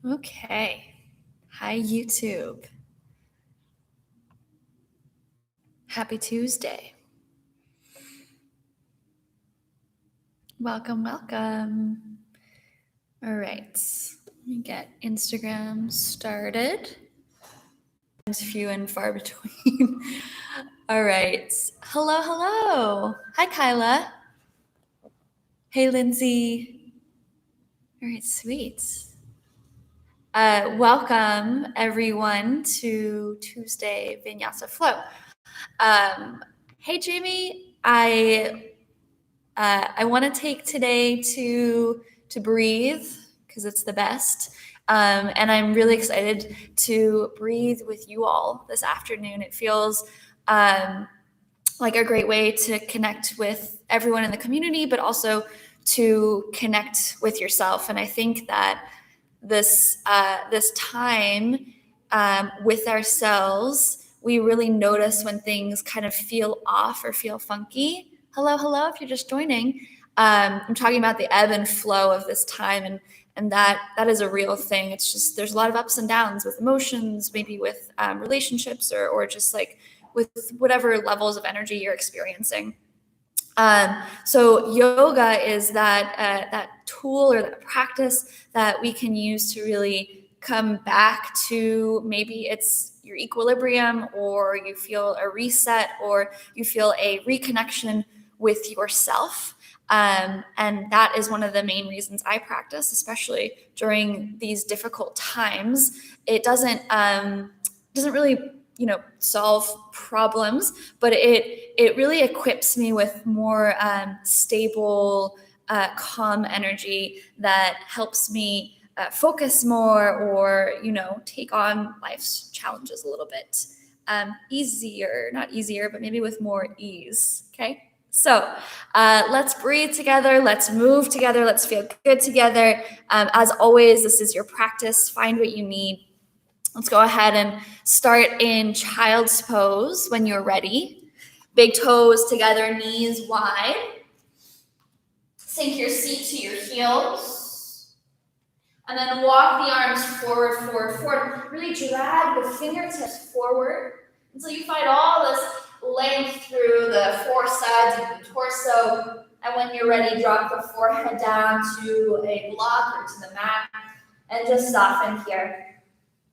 Okay. Hi, YouTube. Happy Tuesday. Welcome. All right. Let me get Instagram started. Few and far between. All right. Hello. Hi, Kyla. Hey, Lindsay. All right, sweet. Welcome, everyone, to Tuesday Vinyasa Flow. Hey, Jamie. I want to take today to breathe because it's the best. And I'm really excited to breathe with you all this afternoon. It feels like a great way to connect with everyone in the community, but also to connect with yourself. And I think that this time with ourselves, we really notice when things kind of feel off or feel funky. Hello, if you're just joining. I'm talking about the ebb and flow of this time, and that is a real thing. It's just there's a lot of ups and downs with emotions, maybe with relationships, or just like with whatever levels of energy you're experiencing. So yoga is that tool or that practice that we can use to really come back to, maybe it's your equilibrium, or you feel a reset, or you feel a reconnection with yourself. And that is one of the main reasons I practice, especially during these difficult times. It doesn't really solve problems, but it really equips me with more stable, calm energy that helps me focus more, or take on life's challenges a little bit not easier, but maybe with more ease. Okay. So let's breathe together. Let's move together. Let's feel good together. As always, this is your practice. Find what you need. Let's go ahead and start in child's pose when you're ready. Big toes together, knees wide. Sink your seat to your heels. And then walk the arms forward. Really drag the fingertips forward until you find all this length through the four sides of the torso. And when you're ready, drop the forehead down to a block or to the mat and just soften here.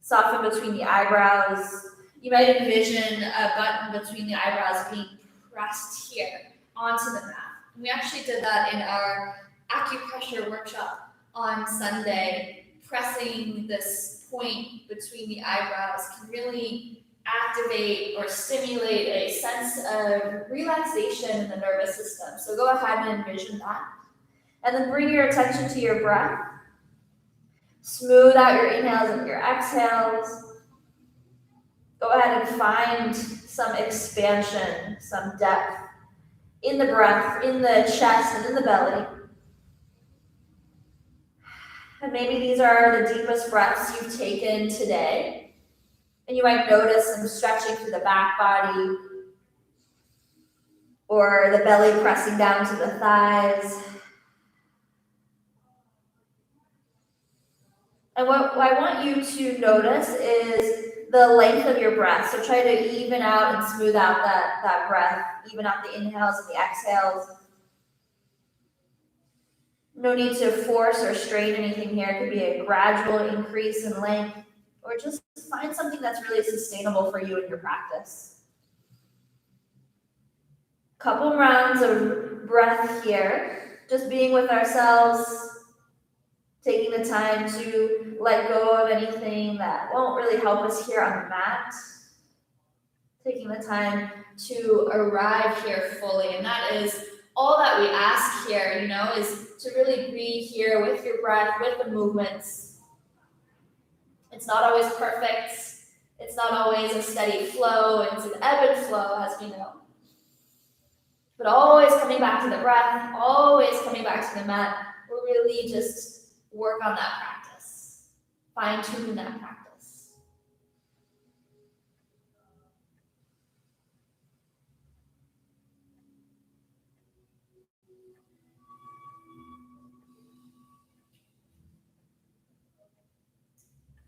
Soften between the eyebrows. You might envision a button between the eyebrows being pressed here onto the mat. And we actually did that in our acupressure workshop on Sunday. Pressing this point between the eyebrows can really activate or stimulate a sense of relaxation in the nervous system. So go ahead and envision that. And then bring your attention to your breath. Smooth out your inhales and your exhales. Go ahead and find some expansion, some depth in the breath, in the chest and in the belly. And maybe these are the deepest breaths you've taken today. And you might notice some stretching through the back body, or the belly pressing down to the thighs. And what I want you to notice is the length of your breath. So try to even out and smooth out that breath, even out the inhales and the exhales. No need to force or strain anything here. It could be a gradual increase in length, or just find something that's really sustainable for you in your practice. Couple rounds of breath here, just being with ourselves, taking the time to let go of anything that won't really help us here on the mat. Taking the time to arrive here fully. And that is all that we ask here, is to really be here with your breath, with the movements. It's not always perfect. It's not always a steady flow. It's an ebb and flow, as we know. But always coming back to the breath, always coming back to the mat. We'll really just work on that practice, fine-tune that practice.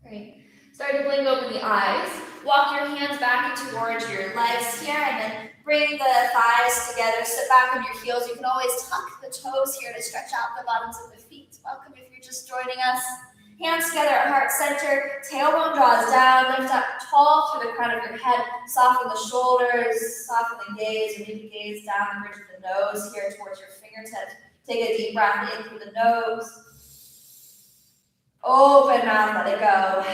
Great. Start to blink open the eyes. Walk your hands back and towards your legs here, and then bring the thighs together. Sit back on your heels. You can always tuck the toes here to stretch out the bottoms of the feet. Welcome if you're just joining us. Hands together at heart center. Tailbone draws down. Lift up tall through the crown of your head. Soften the shoulders. Soften the gaze, or maybe gaze down the bridge of the nose here towards your fingertips. Take a deep breath in through the nose. Open mouth, let it go.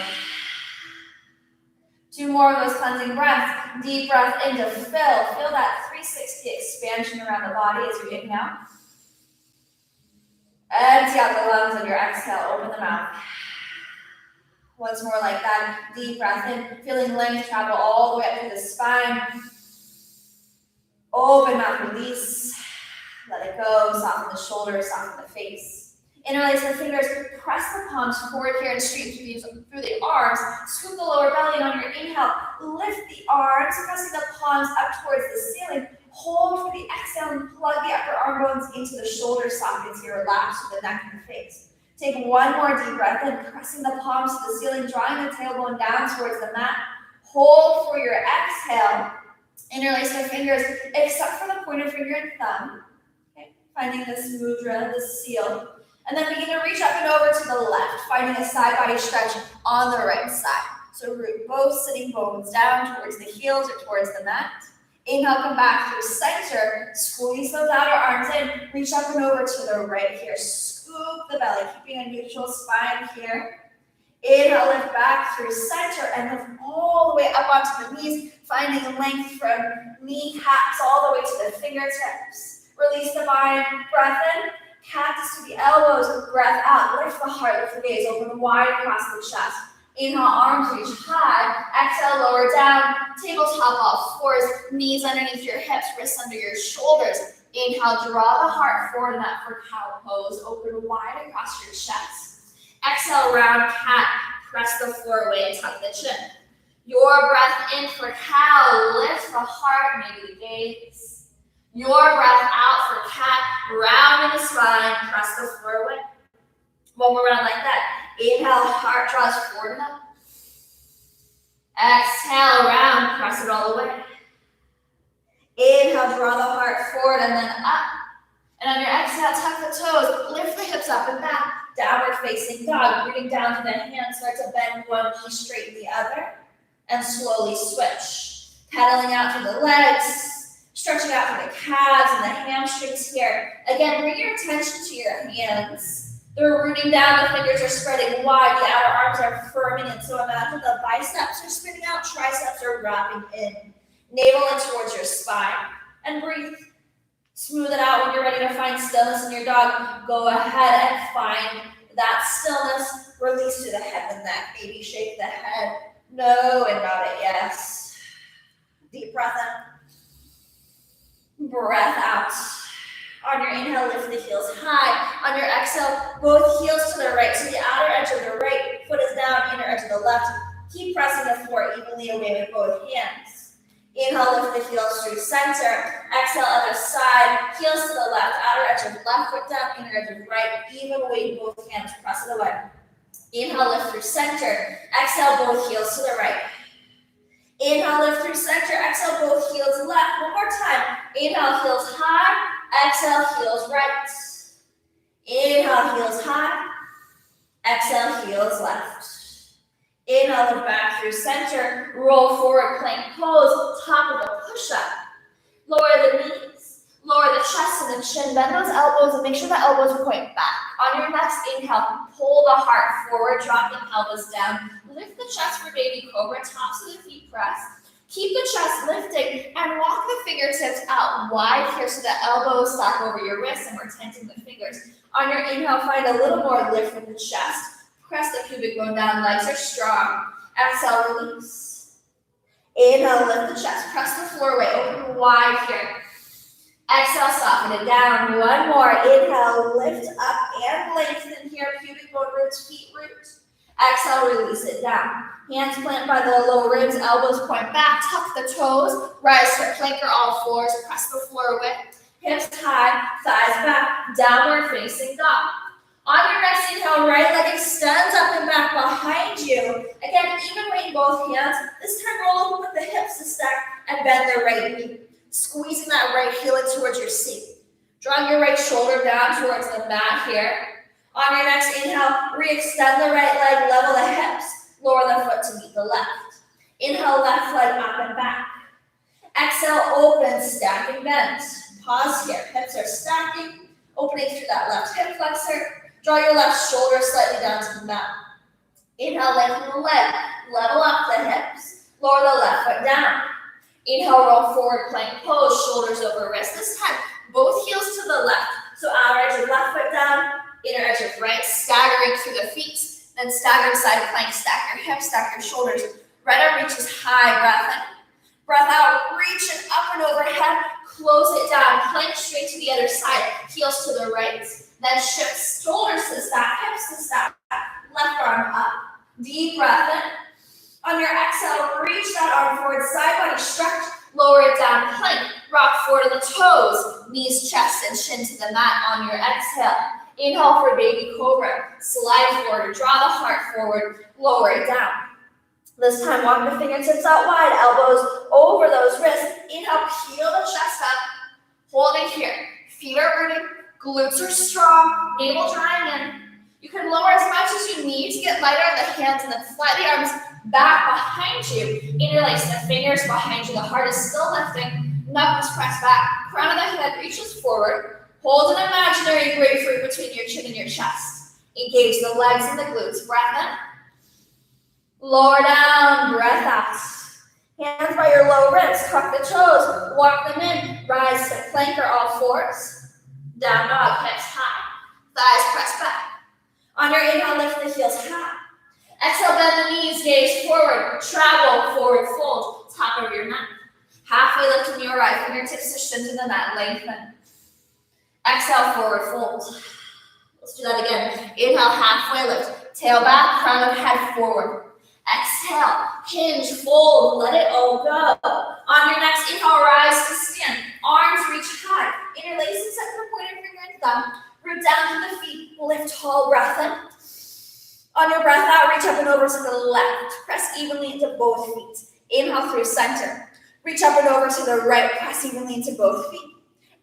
2 more of those cleansing breaths. Deep breath in to fill. Feel that 360 expansion around the body as you inhale. Empty out the lungs on your exhale. Open the mouth. Once more like that. Deep breath in. Feeling length travel all the way up to the spine. Open mouth, release. Let it go. Soften the shoulders, soften the face. Interlace the fingers, press the palms forward here and straight through the arms. Scoop the lower belly, and on your inhale, lift the arms, pressing the palms up towards the ceiling. Hold for the exhale and plug the upper arm bones into the shoulder sockets here. Relax with the neck and the face. Take 1 more deep breath in, pressing the palms to the ceiling, drawing the tailbone down towards the mat. Hold for your exhale. Interlace the fingers, except for the pointer finger and thumb. Okay. Finding this mudra, this seal. And then begin to reach up and over to the left, finding a side body stretch on the right side. So root both sitting bones down towards the heels or towards the mat. Inhale, come back through center. Squeeze those outer arms in. Reach up and over to the right here. Scoop the belly, keeping a neutral spine here. Inhale, lift back through center and lift all the way up onto the knees, finding length from kneecaps all the way to the fingertips. Release the bind, breath in. Cactus to the elbows, breath out. Lift the heart, lift the gaze, open wide across the chest. Inhale, arms reach high. Exhale, lower down. Tabletop all fours, knees underneath your hips, wrists under your shoulders. Inhale, draw the heart forward in that for cow pose. Open wide across your chest. Exhale, round cat. Press the floor away and tuck the chin. Your breath in for cow. Lift the heart, maybe the gaze. Your breath out for cat, round in the spine, press the floor away. 1 more round like that. Inhale, heart draws forward and up. Exhale, round, press it all the way. Inhale, draw the heart forward and then up. And on your exhale, tuck the toes, lift the hips up and back. Downward facing dog, rooting down to the hands, start to bend one knee, straighten the other, and slowly switch. Pedaling out through the legs. Stretching out from the calves and the hamstrings here. Again, bring your attention to your hands. They're rooting down, the fingers are spreading wide, the outer arms are firming in. So imagine the biceps are spinning out, triceps are wrapping in. Navel in towards your spine. And breathe. Smooth it out when you're ready to find stillness in your dog. Go ahead and find that stillness. Release to the head and neck. Maybe shake the head. No and nod it yes. Deep breath in. Breath out. On your inhale, lift the heels high. On your exhale, both heels to the right. So the outer edge of the right foot is down, inner edge of the left. Keep pressing the floor evenly away with both hands. Inhale, lift the heels through center. Exhale, other side. Heels to the left. Outer edge of left foot down, inner edge of right. Even weight, both hands. Press it away. Inhale, lift through center. Exhale, both heels to the right. Inhale, lift through center. Exhale, both heels left. 1 more time. Inhale, heels high. Exhale, heels right. Inhale, heels high. Exhale, heels left. Inhale, lift back through center. Roll forward, plank pose. Top of the push-up. Lower the knees. Lower the chest and the chin. Bend those elbows and make sure the elbows point back. On your next inhale, pull the heart forward. Drop the pelvis down. Lift the chest for baby cobra. Tops of the feet press. Keep the chest lifting and walk the fingertips out wide here so the elbows stack over your wrists and we're tenting the fingers. On your inhale, find a little more lift in the chest. Press the pubic bone down, legs are strong. Exhale, release. Inhale, lift the chest. Press the floor away, open wide here. Exhale, soften it down. 1 more. Inhale, lift up and lengthen here. Pubic bone roots, feet root. Exhale, release it down. Hands plant by the low ribs, elbows point back, tuck the toes, rise to plank or all fours, press the floor away. Hips high, thighs back, downward facing dog. On your next inhale, right leg extends up and back behind you. Again, even weight in both hands. This time roll over with the hips to stack and bend the right knee. Squeezing that right heel in towards your seat. Drawing your right shoulder down towards the mat here. On your next inhale, re-extend the right leg, level the hips. Lower the foot to meet the left. Inhale, left leg up and back. Exhale, open, stack and bend. Pause here. Hips are stacking, opening through that left hip flexor. Draw your left shoulder slightly down to the mat. Inhale, lengthen the leg. Level up the hips. Lower the left foot down. Inhale, roll forward, plank pose, shoulders over wrist. This time, both heels to the left. So outer edge of left foot down, inner edge of right, staggering through the feet. Then staggered side plank, stack your hips, stack your shoulders. Right arm reaches high, breath in. Breath out, reach it up and overhead. Close it down, plank straight to the other side. Heels to the right. Then shift shoulders to stack, hips to stack. Left arm up. Deep breath in. On your exhale, reach that arm forward, side body stretch. Lower it down, plank. Rock forward to the toes. Knees, chest, and chin to the mat on your exhale. Inhale for baby cobra. Slide forward, draw the heart forward, lower it down. This time, walk the fingertips out wide, elbows over those wrists. Inhale, peel the chest up, holding here. Feet are rooting, glutes are strong, navel drawing in. You can lower as much as you need to get lighter on the hands and then fly the arms back behind you. Interlace the fingers behind you. The heart is still lifting. Knuckles press back. Crown of the head reaches forward. Hold an imaginary grapefruit between your chin and your chest. Engage the legs and the glutes. Breath in. Lower down. Breath out. Hands by your low ribs. Tuck the toes. Walk them in. Rise to plank or all fours. Down dog. Hips high. Thighs press back. On your inhale, lift the heels high. Exhale, bend the knees. Gaze forward. Travel. Forward fold. Top of your mat. Halfway lift in your right. Fingertips to shin to the mat. Lengthen. Exhale, forward fold. Let's do that again. Inhale, halfway lift. Tail back, crown of head forward. Exhale, hinge, fold, let it all go. On your next inhale, rise to stand. Arms reach high. Interlace and set the pointer finger and thumb. Root down to the feet. Lift tall, breath in. On your breath out, reach up and over to the left. Press evenly into both feet. Inhale through center. Reach up and over to the right. Press evenly into both feet.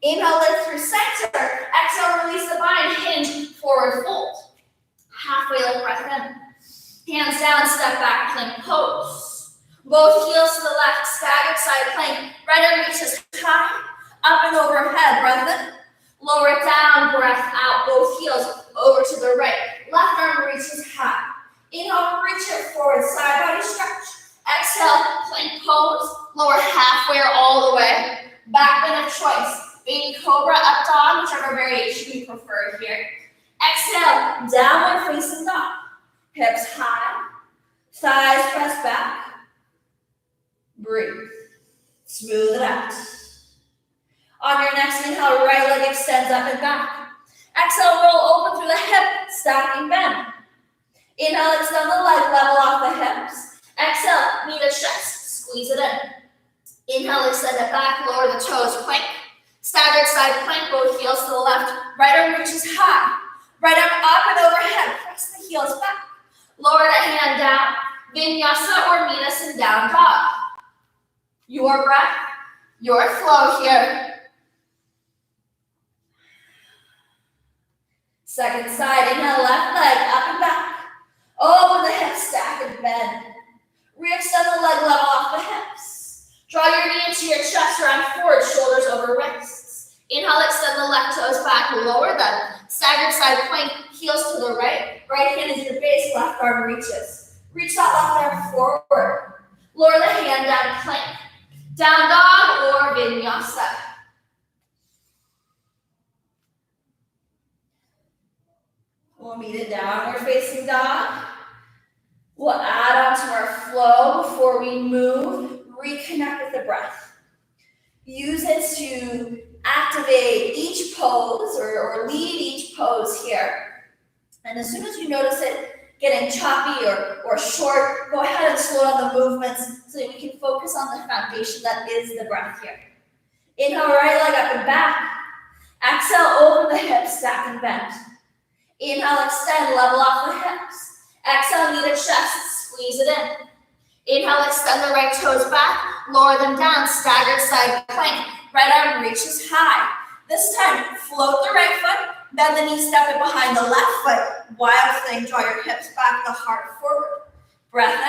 Inhale, lift through center. Exhale, release the bind. Hinge, forward fold. Halfway lift, breath in. Hands down, step back, plank pose. Both heels to the left, staggered side plank. Right arm reaches high, up and overhead. Breath in. Lower it down, breath out. Both heels over to the right. Left arm reaches high. Inhale, reach it forward, side body stretch. Exhale, plank pose. Lower halfway or all the way. Back bend of choice. Baby cobra, up dog, whichever variation you prefer here. Exhale, downward facing dog. Hips high, thighs press back. Breathe. Smooth it out. On your next inhale, right leg extends up and back. Exhale, roll open through the hip, stacking bend. Inhale, extend the leg, level off the hips. Exhale, knee to chest, squeeze it in. Inhale, extend it back, lower the toes, plank. Staggered side plank, both heels to the left. Right arm reaches high. Right arm up and overhead. Press the heels back. Lower the hand down. Vinyasa or Vinyasa down dog. Your breath, your flow here. Second side, inhale, left leg up and back. Open the hips, stack and bend. Re-extend the leg, level off the hips. Draw your knee into your chest, round forward, shoulders over wrists. Inhale, extend the left toes back, lower them. Staggered side plank, heels to the right. Right hand is your base, left arm reaches. Reach that left arm forward. Lower the hand down, plank. Down dog or vinyasa. We'll meet it downward facing dog. We'll add on to our flow before we move. Reconnect with the breath. Use it to activate each pose or lead each pose here. And as soon as you notice it getting choppy or short, go ahead and slow down the movements so that we can focus on the foundation that is the breath here. Inhale, right leg up and back. Exhale, open the hips, stack and bend. Inhale, extend, level off the hips. Exhale, knee to chest, squeeze it in. Inhale, extend the right toes back, lower them down, staggered side plank. Right arm reaches high. This time, float the right foot, bend the knee, step it behind the left foot. Wild thing, draw your hips back, the heart forward. Breath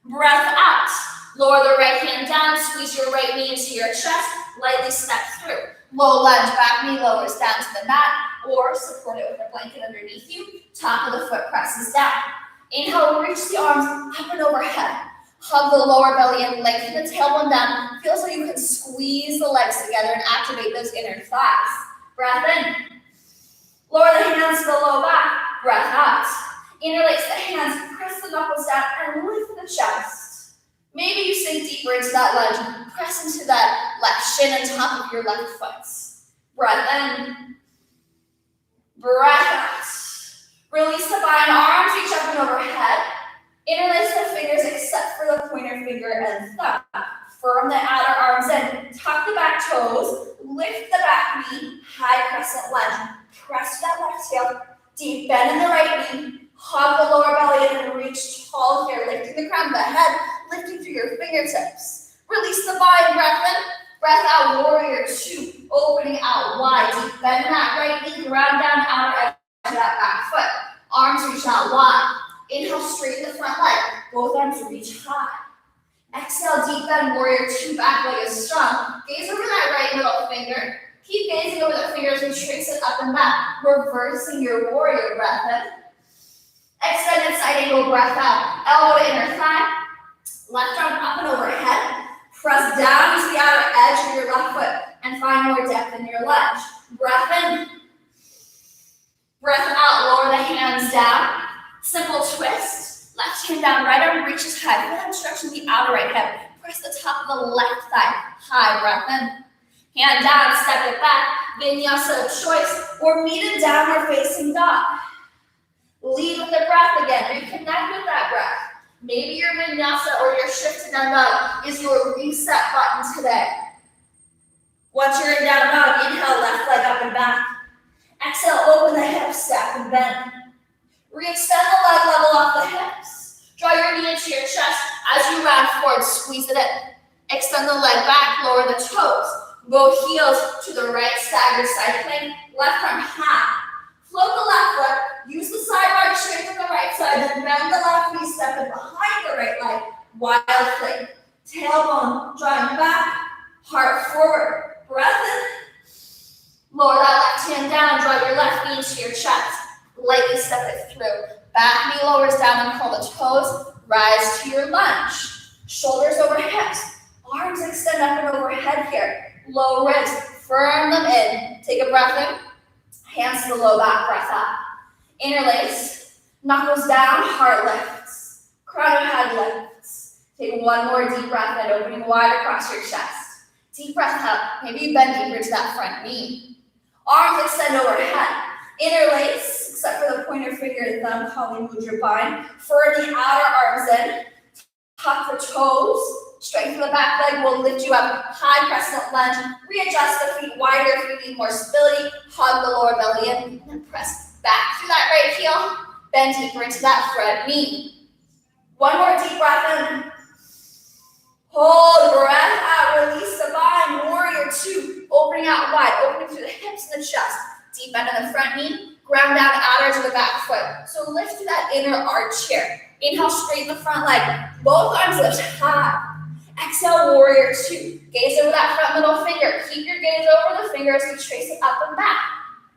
in, breath out. Lower the right hand down, squeeze your right knee into your chest, lightly step through. Low lunge, back knee lowers down to the mat, or support it with a blanket underneath you. Top of the foot presses down. Inhale, reach the arms up and overhead. Hug the lower belly and lengthen the tailbone down. Feel so you can squeeze the legs together and activate those inner thighs. Breath in. Lower the hands to the low back. Breath out. Interlace the hands, press the knuckles down, and lift the chest. Maybe you sink deeper into that lunge. Press into that left shin and top of your left foot. Breath in. Breath out. Release the bind, arms reach up and overhead. Interlace the fingers except for the pointer finger and thumb. Firm the outer arms in. Tuck the back toes. Lift the back knee. High crescent lunge. Press that left heel. Deep bend in the right knee. Hug the lower belly in and reach tall here. Lifting the crown of the head. Lifting through your fingertips. Release the bind. Breath in. Breath out. Warrior two. Opening out wide. Deep bend in that right knee. Ground down outer edge of that back foot. Arms reach out wide. Inhale, straighten the front leg. Both arms reach high. Exhale, deep bend, warrior two, back leg is strong. Gaze over that right middle finger. Keep gazing over the fingers and trace it up and back. Reversing your warrior breath in. Extended side angle breath out. Elbow to inner thigh. Left arm up and overhead. Press down into the outer edge of your left foot and find more depth in your lunge. Breath in. Breath out, lower the hands down. Simple twist. Left hand down, right arm reaches high. Feel that stretching the outer right hip. Press the top of the left thigh. High, breath in. Hand down, step it back. Vinyasa of choice, or meet in downward facing dog. Lead with the breath again. Reconnect with that breath. Maybe your vinyasa or your shift to down dog is your reset button today. Once you're in down dog, inhale, left leg up and back. Exhale, open the hips, stack and bend. Re-extend the leg, level off the hips. Draw your knee into your chest. As you round forward, squeeze it in. Extend the leg back, lower the toes. Both heels to the right, staggered side plank. Left arm high. Float the left foot. Use the side bar to straighten the right side. Then bend the left knee, step in behind the right leg. Wild thing. Tailbone drawing back. Heart forward. Breath in. Lower that left hand down. Draw your left knee into your chest. Lightly step it through. Back knee lowers down and curl the toes. Rise to your lunge. Shoulders over hips. Arms extend up and overhead here. Low ribs. Firm them in. Take a breath in. Hands to the low back. Breath out. Interlace. Knuckles down. Heart lifts. Crown of head lifts. Take one more deep breath in. Opening wide across your chest. Deep breath out. Maybe you bend deeper to that front knee. Arms extend overhead. Interlace, except for the pointer finger and thumb, calling mudra bind. Firm the outer arms in. Tuck the toes. Strengthen the back leg will lift you up. High crescent lunge. Readjust the feet wider if you need more stability. Hug the lower belly in. And then press back through that right heel. Bend deeper into that front knee. One more deep breath in. Hold, breath out. Release the bind. Warrior two. Opening out wide. Opening through the hips and the chest. Deep bend in the front knee, ground down outer to the back foot. So lift to that inner arch here. Inhale, straighten the front leg. Both arms lift high. Exhale, warrior two. Gaze over that front middle finger. Keep your gaze over the finger as we trace it up and back.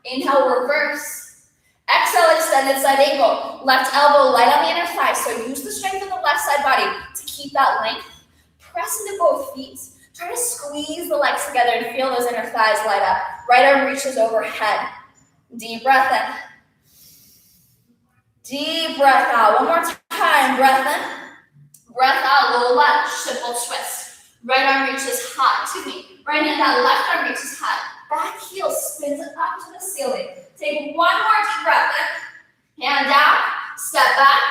Inhale, reverse. Exhale, extended side angle. Left elbow light on the inner thigh. So use the strength of the left side body to keep that length. Press into both feet. Try to squeeze the legs together and feel those inner thighs light up. Right arm reaches overhead. Deep breath in. Deep breath out. One more time. Breath in. Breath out. Low lunge. Simple twist. Right arm reaches high. Right hand down. Left arm reaches high. Back heel spins up to the ceiling. Take one more deep breath in. Hand down. Step back.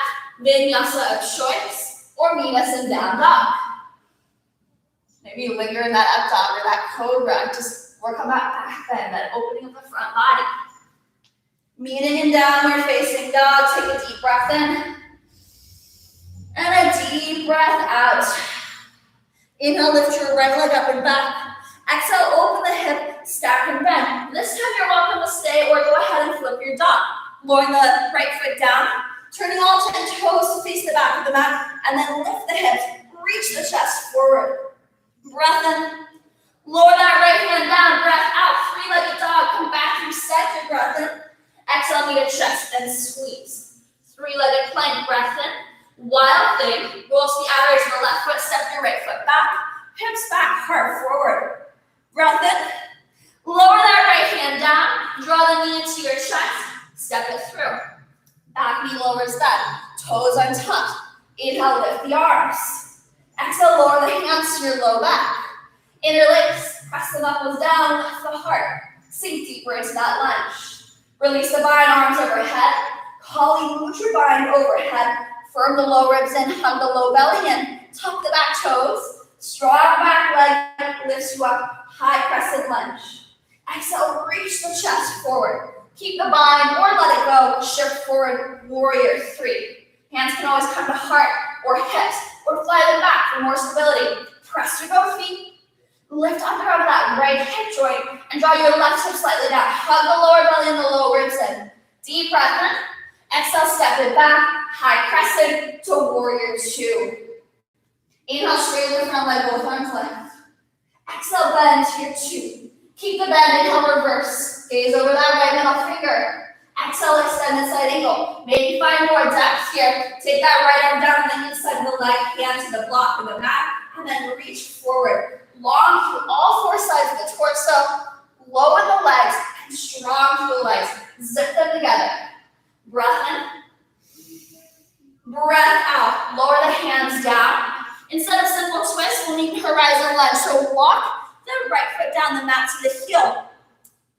Vinyasa of choice. Or meet us in down dog. Maybe you linger in that up dog or that cobra. Just work on that back bend, that opening of the front body. Meeting in downward facing dog. Take a deep breath in. And a deep breath out. Inhale, lift your right leg up and back. Exhale, open the hip, stack and bend. This time you're welcome to stay or go ahead and flip your dog. Lowering the right foot down, turning all 10 toes to face the back of the mat, and then lift the hips, reach the chest forward. Breath in, lower that right hand down, breath out, three-legged dog, come back through second breath in. Exhale, meet a chest and squeeze. Three-legged plank, breath in. Wild thing, roll to the outer edge of the left foot, step your right foot back, hips back, heart forward. Breath in, lower that right hand down, draw the knee into your chest, step it through. Back knee lowers that, toes untucked. Inhale, lift the arms. Exhale, lower the hands to your low back. Interlace, press the knuckles down, lift the heart. Sink deeper into that lunge. Release the bind, arms overhead. Kali Mudra bind overhead. Firm the low ribs in, hug the low belly in. Tuck the back toes. Strong back leg lifts you up. High crescent lunge. Exhale, reach the chest forward. Keep the bind or let it go. Shift forward, warrior three. Hands can always come to heart or hips or fly them back for more stability. Press your both feet. Lift up around that right hip joint and draw your left hip slightly down. Hug the lower belly and the low ribs in. Deep breath in. Exhale, step it back. High crescent to warrior two. Inhale, straighten the front leg, both arms length. Exhale, bend to your two. Keep the bend, inhale, reverse. Gaze over that right middle finger. Exhale, extend the side ankle. Maybe find more depth here. Take that right arm down on the inside of the leg, hand to the block of the mat, and then reach forward. Long through all four sides of the torso. Lower the legs and strong through the legs. Zip them together. Breath in. Breath out. Lower the hands down. Instead of simple twist, we'll need horizon lunge. So walk the right foot down the mat to the heel.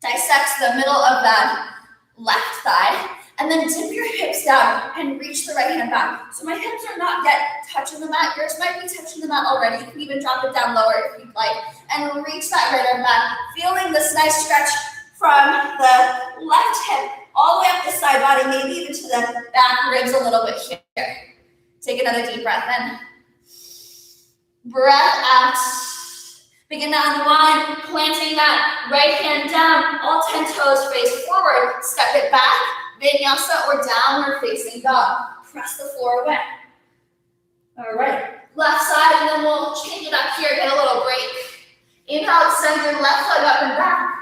Dissect the middle of that left thigh. And then dip your hips down and reach the right hand back. So my hips are not yet touching the mat. Yours might be touching the mat already. You can even drop it down lower if you'd like. And reach that right arm back. Feeling this nice stretch from the left hip all the way up the side body, maybe even to the back ribs a little bit here. Take another deep breath in. Breath out. Begin to unwind, planting that right hand down, all 10 toes face forward. Step it back, Vinyasa or downward facing dog. Press the floor away. All right, left side, and then we'll change it up here, get a little break. Inhale, extend your left leg up and back.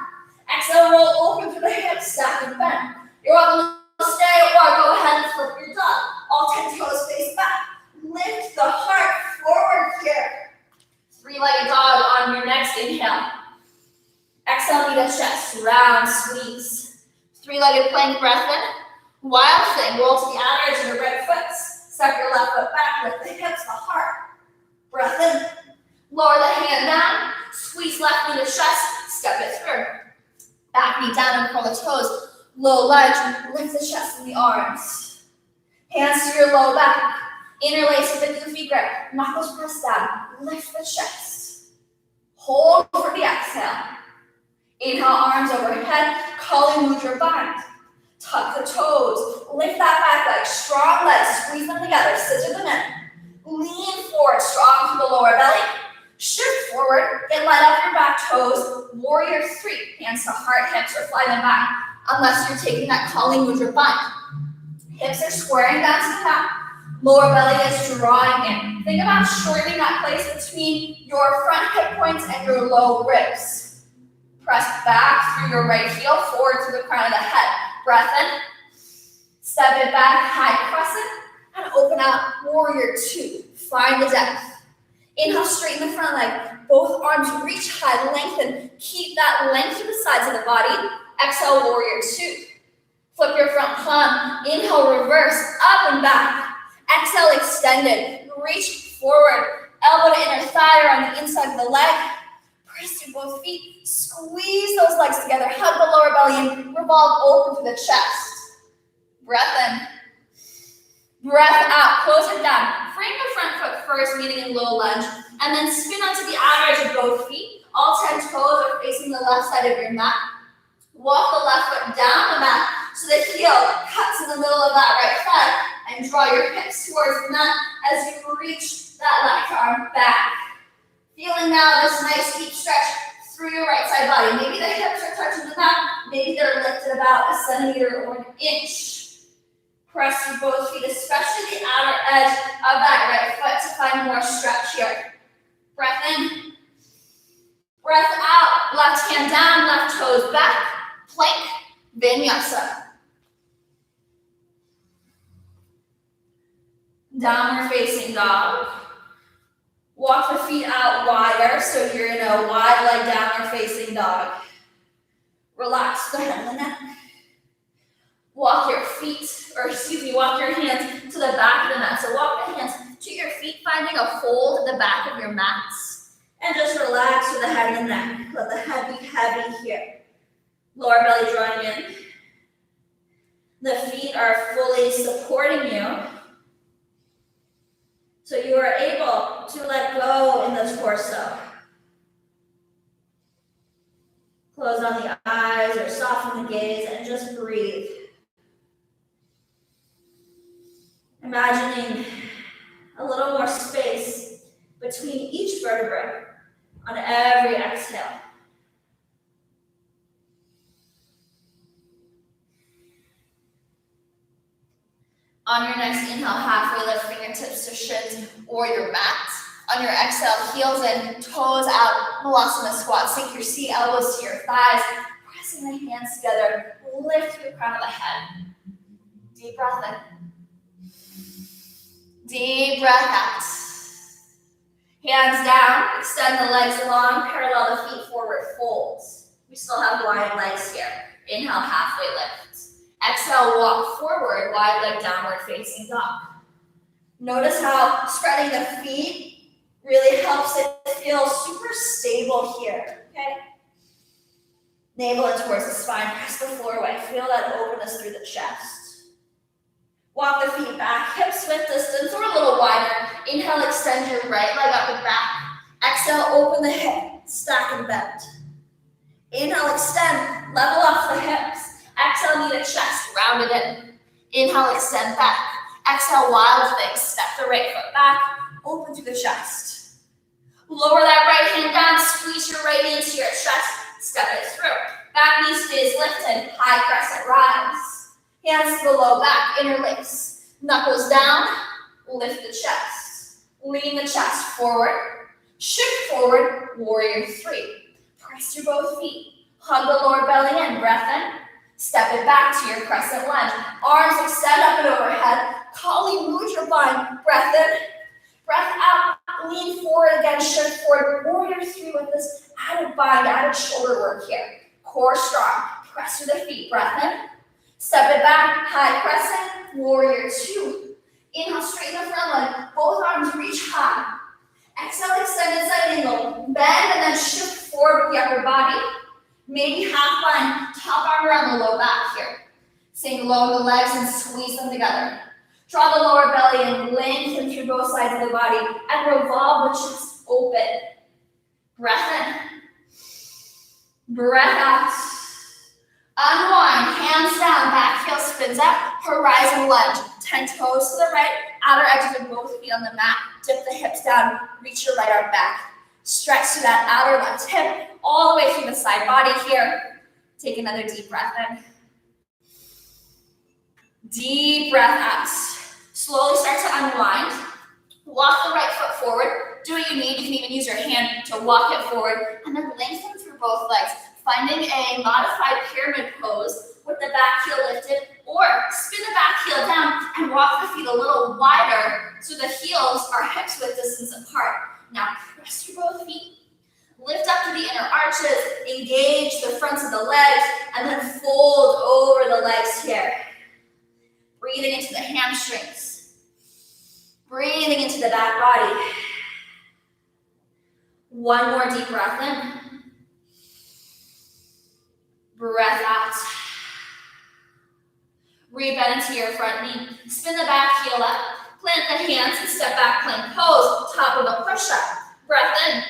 Exhale, roll open through the hips, stack and bend. You're welcome to stay or go ahead and flip your dog. All 10 toes face back. Lift the heart forward here. Three-legged dog on your next inhale. Exhale, meet the chest, round squeeze. Three-legged plank, breath in. Wild thing, roll to the outer edge of your right foot. Step your left foot back, lift the hips, the heart. Breath in. Lower the hand down. Squeeze left knee to chest, step it through. Back knee down and curl the toes. Low lunge, lift the chest and the arms. Hands to your low back. Interlace with a goofy grip. Knuckles press down. Lift the chest. Hold for the exhale. Inhale, arms overhead. Kali Mudra bind. Tuck the toes. Lift that back leg. Strong legs. Squeeze them together. Scissor them in. Lean forward. Strong through the lower belly. Shift forward. Get light off your back toes. Warrior three. Hands to heart, hips, or fly them back. Unless you're taking that Kali Mudra bind. Hips are squaring down to the mat. Lower belly is drawing in. Think about shortening that place between your front hip points and your low ribs. Press back through your right heel, forward to the crown of the head. Breath in. Step it back, high crescent, and open out, warrior two. Find the depth. Inhale, straighten the front leg. Both arms reach high, lengthen. Keep that length to the sides of the body. Exhale, warrior two. Flip your front palm. Inhale, reverse, up and back. Exhale, extended. Reach forward. Elbow to inner thigh or on the inside of the leg. Press through both feet. Squeeze those legs together. Hug the lower belly and revolve open to the chest. Breath in. Breath out. Close it down. Frame the front foot first, meeting in low lunge. And then spin onto the outer edge of both feet. All 10 toes are facing the left side of your mat. Walk the left foot down the mat. So the heel cuts in the middle of that right foot and draw your hips towards the mat as you reach that left arm back. Feeling now this nice deep stretch through your right side body. Maybe the hips are touching the mat. Maybe they're lifted about a centimeter or an inch. Press through both feet, especially the outer edge of that right foot to find more stretch here. Breath in. Breath out. Left hand down, left toes back. Plank, Vinyasa. Downward facing dog. Walk the feet out wider, so you're in a wide leg downward facing dog. Relax the head and the neck. Walk your hands to the back of the mat. So walk the hands to your feet, finding a fold at the back of your mats. And just relax with the head and the neck. Let the head be heavy here. Lower belly drawing in. The feet are fully supporting you. So you are able to let go in the torso. Close on the eyes or soften the gaze and just breathe. Imagining a little more space between each vertebra on every exhale. On your next inhale, halfway lift fingertips to shins or your mat. On your exhale, heels in, toes out, Malasana squat. Sink your seat, elbows to your thighs, pressing the hands together. Lift your crown of the head. Deep breath in. Deep breath out. Hands down, extend the legs long, parallel the feet forward, folds. We still have wide legs here. Inhale, halfway lift. Exhale, walk forward, wide leg downward facing dog. Notice how spreading the feet really helps it feel super stable here, okay? Navel in towards the spine, press the floor away. Feel that openness through the chest. Walk the feet back, hips width distance or a little wider. Inhale, extend your right leg up and back. Exhale, open the hip, stack and bend. Inhale, extend, level off the hips. Exhale, knee to chest, round it in. Inhale, extend back. Exhale, wild thing, step the right foot back, open through the chest. Lower that right hand down, squeeze your right knee into your chest, step it through. Back knee stays lifted, high crescent rise. Hands below back, interlace. Knuckles down, lift the chest. Lean the chest forward. Shift forward, warrior three. Press through both feet. Hug the lower belly in, breath in. Step it back to your crescent lunge. Arms extend up and overhead. Kali Mudra bind. Breath in. Breath out. Lean forward again. Shift forward. Warrior three with this added bind, added shoulder work here. Core strong. Press through the feet. Breath in. Step it back. High crescent. Warrior two. Inhale, straighten the front leg. Both arms reach high. Exhale, extended side angle. Bend and then shift forward with the upper body. Maybe half bind, top arm around the low back here. Sink low in the legs and squeeze them together. Draw the lower belly and lengthen through both sides of the body and revolve the chest open. Breath in. Breath out. Unwind, hands down, back heel spins up, horizon lunge. 10 toes to the right, outer edges of both feet on the mat. Dip the hips down, reach your right arm back. Stretch to that outer left hip, all the way through the side body here. Take another deep breath in. Deep breath out. Slowly start to unwind. Walk the right foot forward. Do what you need. You can even use your hand to walk it forward. And then lengthen through both legs, finding a modified pyramid pose with the back heel lifted, or spin the back heel down and walk the feet a little wider so the heels are hips width distance apart. Now press through both feet. Lift up to the inner arches, engage the fronts of the legs, and then fold over the legs here. Breathing into the hamstrings. Breathing into the back body. One more deep breath in. Breath out. Rebend into your front knee. Spin the back heel up. Plant the hands and step back plank pose. Top of the push-up. Breath in.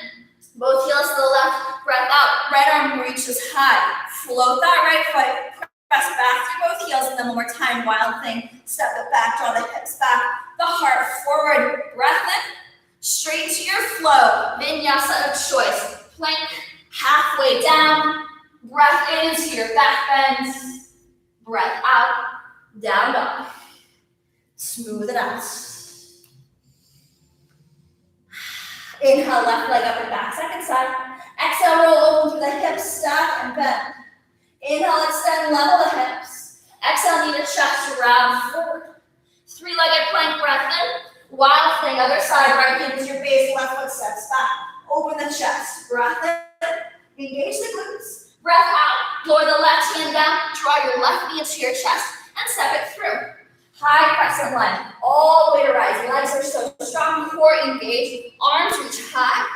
Both heels to the left. Breath out. Right arm reaches high. Float that right foot. Press back through both heels, and then one more time, wild thing. Step it back, draw the hips back, the heart forward. Breath in, straight to your flow. Vinyasa of choice. Plank, halfway down. Breath into your back bend. Breath out, down dog. Smooth it out. Inhale, left leg up and back, second side. Exhale, roll over through the hips, stack and bend. Inhale, extend, level the hips. Exhale, knee to chest, round forward. Three-legged plank, breath in. Wild thing, other side, right hand is your base, left foot steps back. Open the chest, breath in. Engage the glutes. Breath out, lower the left hand down, draw your left knee into your chest, and step it through. High crescent line, all the way to rise. Legs are so strong, core engaged, arms reach high,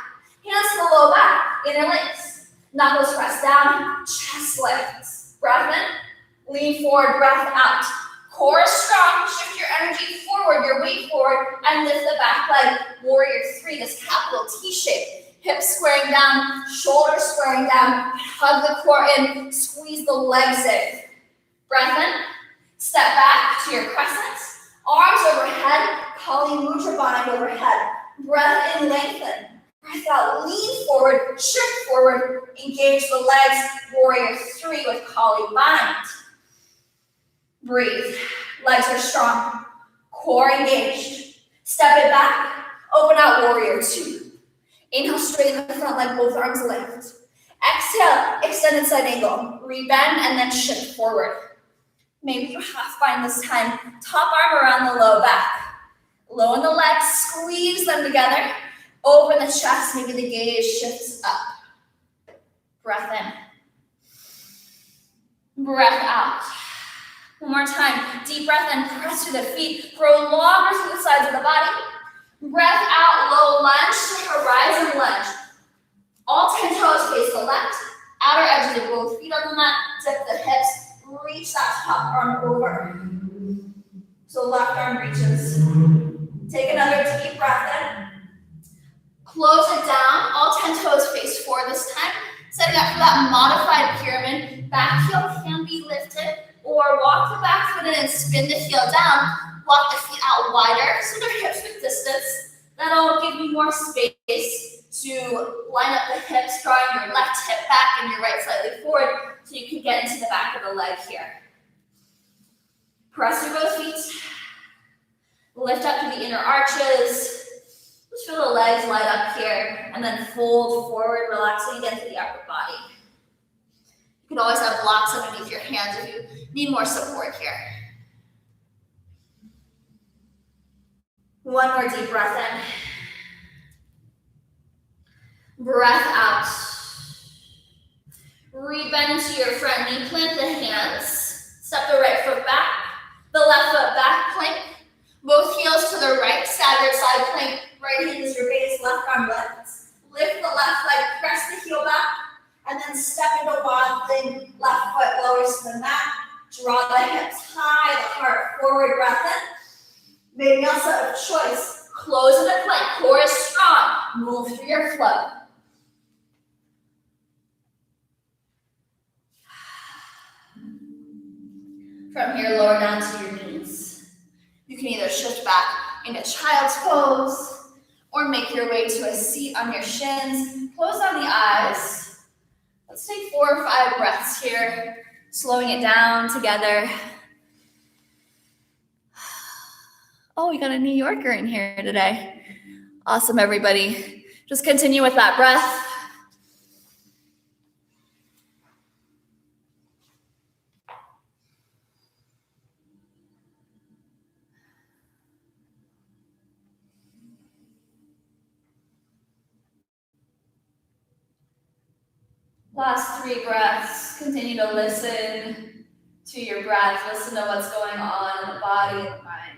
hands to the low back, interlace. Knuckles press down, chest lifts. Breath in, lean forward, breath out. Core is strong, shift your energy forward, your weight forward, and lift the back leg. Warrior 3, this capital T shape. Hips squaring down, shoulders squaring down, hug the core in, squeeze the legs in. Breath in, step back to your crescent, arms overhead, Kali Mudra bind overhead. Breath in, lengthen. Breath out, lean forward, shift forward, engage the legs, warrior 3 with Kali bind. Breathe, legs are strong, core engaged. Step it back, open out, warrior 2. Inhale, straighten the front leg, both arms lift. Exhale, extended side angle, rebend and then shift forward. Maybe you half bind this time, top arm around the low back. Low in the legs, squeeze them together. Open the chest, maybe the gaze shifts up. Breath in. Breath out. One more time, deep breath in, press through the feet, grow longer through the sides of the body. Breath out, low lunge to horizon lunge. All 10 toes face the left, outer edges of both feet on the mat, dip the hips, reach that top arm over. So left arm reaches. Take another deep breath in. Close it down, all 10 toes face forward this time. Setting up for that modified pyramid. Back heel can be lifted, or walk the back foot in and spin the heel down. Walk the feet out wider, so they're hips with distance. That'll give you more space to line up the hips, drawing your left hip back and your right slightly forward, so you can get into the back of the leg here. Press through both feet. Lift up to the inner arches. Just feel the legs light up here, and then fold forward, relaxing again to the upper body. You can always have blocks underneath your hands if you need more support here. One more deep breath in. Breath out. Rebend into your front knee, plant the hands. Step the right foot back, the left foot back, plank. Both heels to the right, staggered side plank. Right hand is your base, left arm lifts. Lift the left leg, press the heel back, and then step into wild thing. Left foot lowers to the mat. Draw the hips high, the heart forward, breath in. Vinyasa of choice. Close in the plank, core is strong. Move through your flow. From here, lower down to your knees. You can either shift back into child's pose, or make your way to a seat on your shins. Close down the eyes. Let's take 4 or 5 breaths here, slowing it down together. Oh, we got a New Yorker in here today. Awesome, everybody. Just continue with that breath. Last 3 breaths. Continue to listen to your breath. Listen to what's going on in the body and the mind.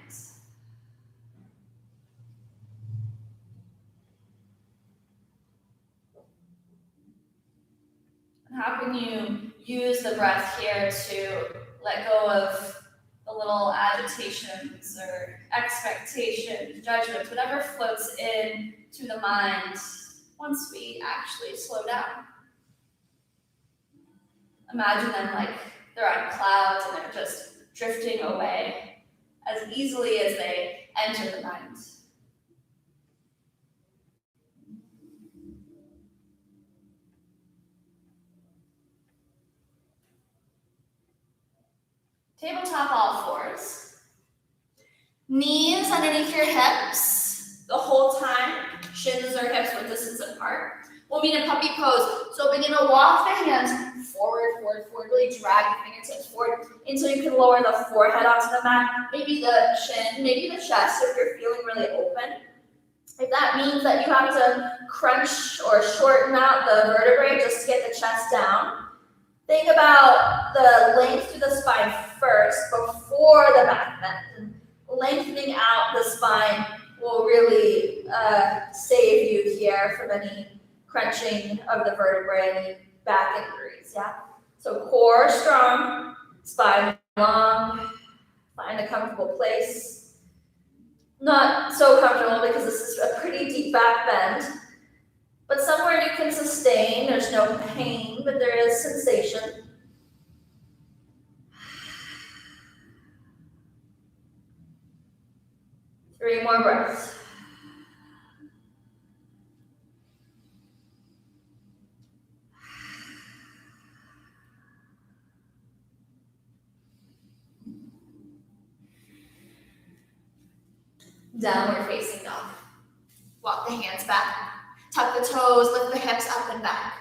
And how can you use the breath here to let go of the little agitations or expectations, judgments, whatever floats in to the mind once we actually slow down. Imagine them like they're on clouds and they're just drifting away as easily as they enter the mind. Tabletop all fours. Knees underneath your hips the whole time. Shins or hips were distance apart. We'll be in a puppy pose. So begin to walk the hands forward, forward, forward. Really drag the fingertips forward until you can lower the forehead onto the mat. Maybe the chin, maybe the chest if you're feeling really open. If that means that you have to crunch or shorten out the vertebrae just to get the chest down, think about the length through the spine first before the back bend. Lengthening out the spine will really save you here from any crunching of the vertebrae, any back injuries, yeah? So core strong, spine long, find a comfortable place. Not so comfortable because this is a pretty deep back bend, but somewhere you can sustain. There's no pain, but there is sensation. Three more breaths. Downward facing dog. Walk the hands back. Tuck the toes, lift the hips up and back.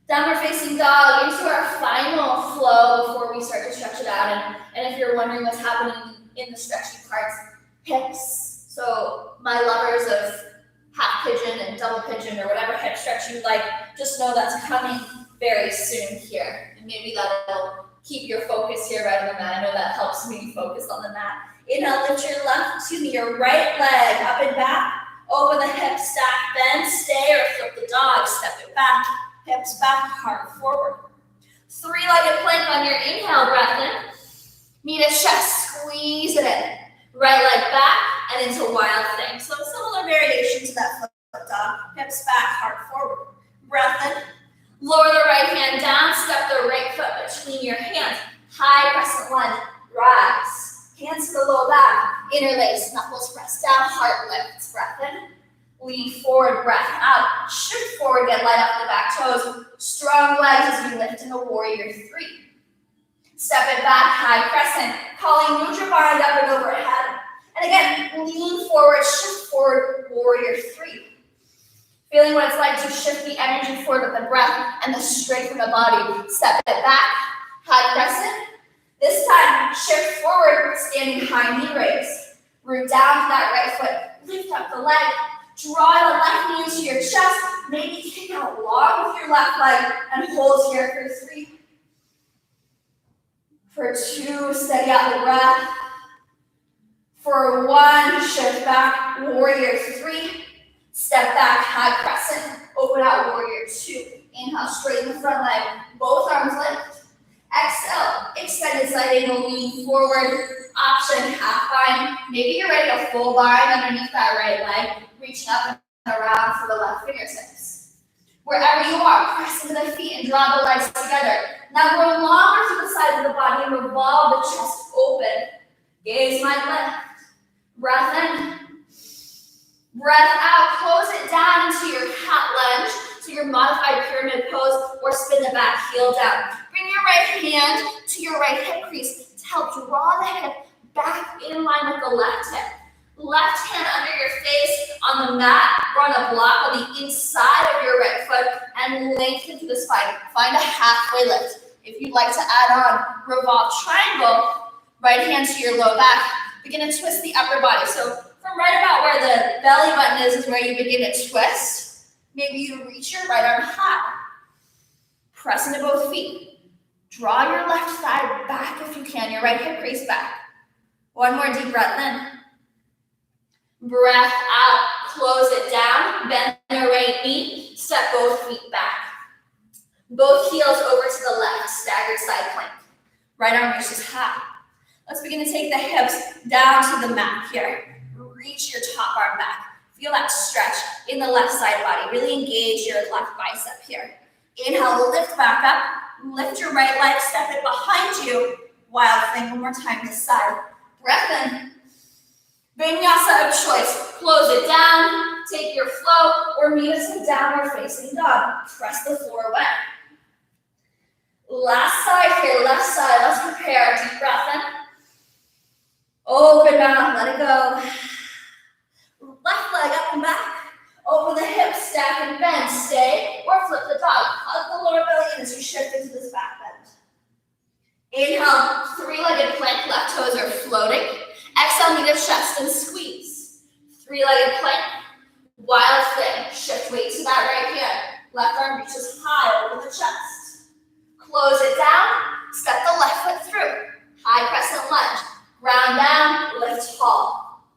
Downward facing dog into our final flow before we start to stretch it out. And if you're wondering what's happening in the stretchy parts, hips. So my lovers of half pigeon and double pigeon or whatever hip stretch you like, just know that's coming very soon here. And maybe that'll keep your focus here right on the mat. I know that helps me focus on the mat. Inhale, lift your right leg up and back. Open the hips, stack, bend, stay, or flip the dog. Step it back, hips back, heart forward. Three-legged plank on your inhale, breath in. Knee to chest, squeeze it in. Right leg back and into wild thing. So similar variation to that flip dog. Hips back, heart forward. Breath in. Lower the right hand down, step the right foot between your hands. High crescent lunge, rise. Hands to the low back, interlace, knuckles press down, heart lifts, breath in. Lean forward, breath out. Shift forward, get light up the back toes. Strong legs as you lift into warrior three. Step it back, high crescent, calling neutral bind up and overhead. And again, lean forward, shift forward, warrior three. Feeling what it's like to shift the energy forward with the breath and the strength in the body. Step it back, high crescent. This time, shift forward, standing high knee raise. Root down to that right foot, lift up the leg. Draw the left knee into your chest. Maybe kick out long with your left leg and hold here for three. For two, steady out the breath. For one, shift back, warrior three. Step back, high crescent. Open out, warrior two. Inhale, straighten the front leg. Both arms lift. Exhale, extended side angle, lean forward. Option, half bind. Maybe you're ready to full bind underneath that right leg. Reaching up and around for the left fingertips. Wherever you are, press into the feet and draw the legs together. Now go longer to the sides of the body and revolve the chest open. Gaze might lift. Breath in. Breath out. Close it down into your cat lunge. So your modified pyramid pose or spin the back heel down. Bring your right hand to your right hip crease to help draw the hip back in line with the left hip. Left hand under your face on the mat, run a block on the inside of your right foot and lengthen through the spine. Find a halfway lift. If you'd like to add on revolve triangle, right hand to your low back. Begin to twist the upper body. So from right about where the belly button is where you begin to twist. Maybe you reach your right arm high. Press into both feet. Draw your left thigh back if you can. Your right hip crease back. One more deep breath in. Breath out. Close it down. Bend the right knee. Step both feet back. Both heels over to the left. Staggered side plank. Right arm reaches high. Let's begin to take the hips down to the mat here. Reach your top arm back. Feel that stretch in the left side body. Really engage your left bicep here. Inhale, lift back up. Lift your right leg, step it behind you. Wild thing, one more time this side. Breath in. Vinyasa of choice. Close it down, take your flow, or meet us in downward facing dog. Press the floor away. Last side here, left side. Let's prepare. Deep breath in. Open mouth, let it go. Left leg up and back. Open the hips, stack and bend. Stay or flip the dog. Hug the lower belly in as you shift into this back bend. Inhale, three-legged plank. Left toes are floating. Exhale, knee to chest and squeeze. Three-legged plank. Wild thing. Shift weight to that right hand. Left arm reaches high over the chest. Close it down. Step the left foot through. High crescent lunge. Ground down, lift tall.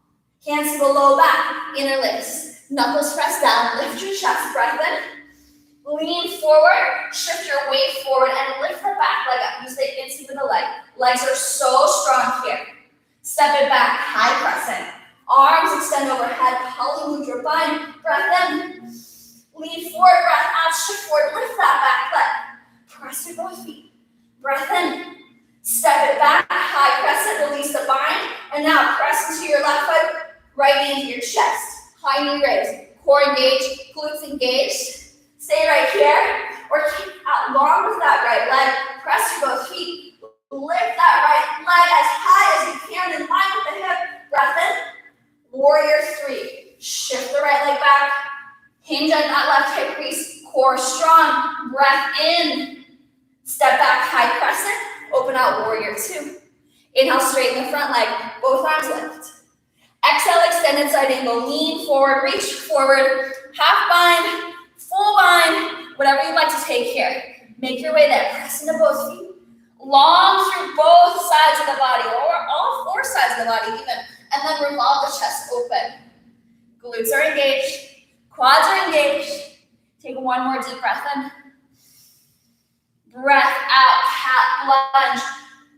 Hands to the low back, interlace. Knuckles press down, lift your chest, breath in. Lean forward, shift your weight forward, and lift the back leg up. Use the inside of the leg. Legs are so strong here. Step it back, high crescent. Arms extend overhead, poly mudra, breath in. Lean forward, breath out, shift forward, lift that back leg. Press your both feet. Breath in. Step it back, high crescent, release the bind, and now press into your left foot, right knee into your chest. High knee raise, core engaged, glutes engaged. Stay right here, or keep out long with that right leg. Press your both feet, lift that right leg as high as you can in line with the hip. Breath in, warrior three. Shift the right leg back, hinge at that left hip crease, core strong. Breath in, step back, high crescent. Open out, warrior two. Inhale, straighten the front leg, both arms lift. Exhale, extended side angle, lean forward, reach forward, half bind, full bind, whatever you'd like to take here. Make your way there, press into both feet. Long through both sides of the body, or all four sides of the body even, and then revolve the chest open. Glutes are engaged, quads are engaged. Take one more deep breath in. Breath out, cat lunge.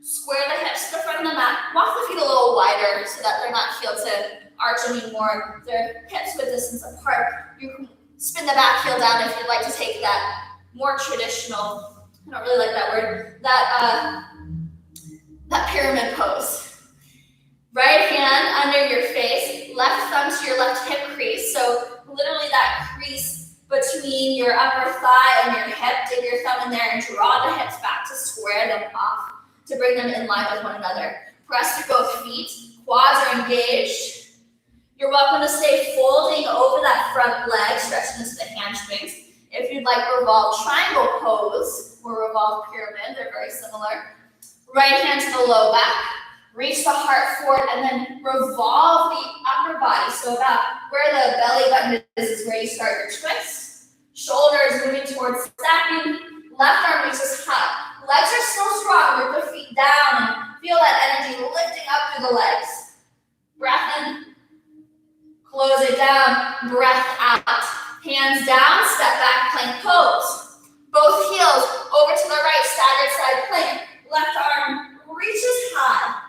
Square the hips to the front of the mat. Walk the feet a little wider so that they're not heel to arch anymore. Their hips width distance apart. You can spin the back heel down if you'd like to take that more traditional, I don't really like that word, that pyramid pose. Right hand under your face, left thumb to your left hip crease. So literally that crease between your upper thigh and your hip, dig your thumb in there and draw the hips back to square them off, to bring them in line with one another. Press through both feet, quads are engaged. You're welcome to stay folding over that front leg, stretching into the hamstrings. If you'd like revolve triangle pose or revolve pyramid, they're very similar. Right hand to the low back, reach the heart forward, and then revolve the upper body. So about where the belly button is where you start your twist. Shoulders moving towards stacking. Left arm reaches high. Legs are still strong. Work the feet down and feel that energy lifting up through the legs. Breath in. Close it down. Breath out. Hands down. Step back. Plank pose. Both heels over to the right. Staggered side plank. Left arm reaches high.